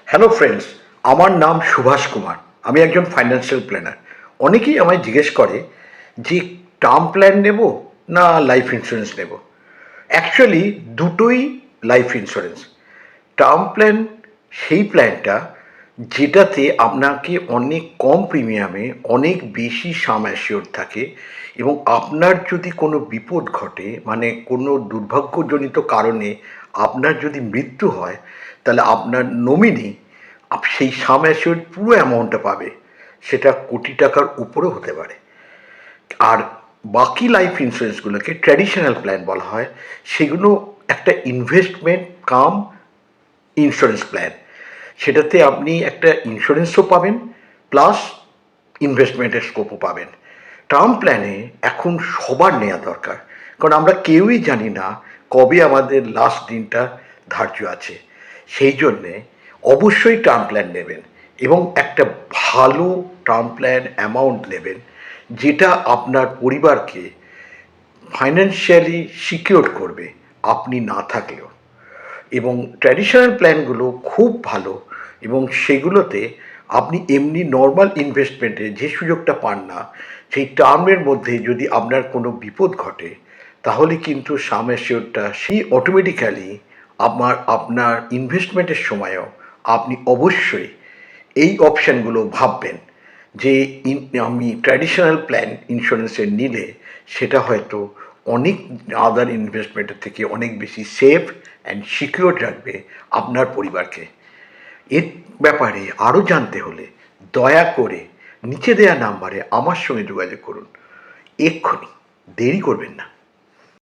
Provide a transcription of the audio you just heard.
Hello friends, আমার নাম সুভাষ কুমার। আমি একজন ফাইন্যান্সিয়াল প্ল্যানার। অনেকেই আমায় জিজ্ঞেস করে যে টার্ম প্ল্যান নেব না লাইফ ইন্স্যুরেন্স নেব। অ্যাকচুয়ালি দুটোই লাইফ ইন্স্যুরেন্স। টার্ম প্ল্যান সেই প্ল্যানটা যেটাতে আপনাকে অনেক কম প্রিমিয়ামে অনেক বেশি সাম অ্যাসিওর থাকে, এবং আপনার যদি কোনো বিপদ ঘটে, মানে কোনো দুর্ভাগ্যজনিত কারণে আপনার যদি মৃত্যু হয়, তাহলে আপনার নমিনি সেই সাম অ্যাসিওর পুরো অ্যামাউন্টটা পাবে। সেটা কোটি টাকার উপরেও হতে পারে। আর বাকি লাইফ ইন্স্যুরেন্সগুলোকে ট্র্যাডিশনাল প্ল্যান বলা হয়। সেগুলো একটা ইনভেস্টমেন্ট কাম ইন্স্যুরেন্স প্ল্যান। সেটাতে আপনি একটা ইন্স্যুরেন্সও পাবেন, প্লাস ইনভেস্টমেন্টের স্কোপও পাবেন। টার্ম প্ল্যানে এখন সবার নেওয়া দরকার, কারণ আমরা কেউই জানি না কবে আমাদের লাস্ট দিনটা ধার্য আছে। সেই জন্যে অবশ্যই টার্ম প্ল্যান নেবেন, এবং একটা ভালো টার্ম প্ল্যান অ্যামাউন্ট নেবেন, যেটা আপনার পরিবারকে ফাইন্যান্সিয়ালি সিকিউর করবে আপনি না থাকলেও। এবং ট্র্যাডিশনাল প্ল্যানগুলো খুব ভালো, এবং সেগুলোতে আপনি এমনি নর্মাল ইনভেস্টমেন্টে যে সুযোগটা পান না, সেই টার্মের মধ্যে যদি আপনার কোনো বিপদ ঘটে, তাহলে কিন্তু সাম অ্যাসিওরটা সেই অটোমেটিক্যালি আপনার ইনভেস্টমেন্টের সময়ও আপনি অবশ্যই এই অপশানগুলো ভাববেন যে আমি ট্র্যাডিশনাল প্ল্যান ইন্স্যুরেন্সের নিলে সেটা হয়তো অনেক আদার ইনভেস্টমেন্টের থেকে অনেক বেশি সেফ অ্যান্ড সিকিউর রাখবে আপনার পরিবারকে। এর ব্যাপারে আরও জানতে হলে দয়া করে নিচে দেওয়া নাম্বারে আমার সঙ্গে যোগাযোগ করুন এক্ষুনি, দেরি করবেন না।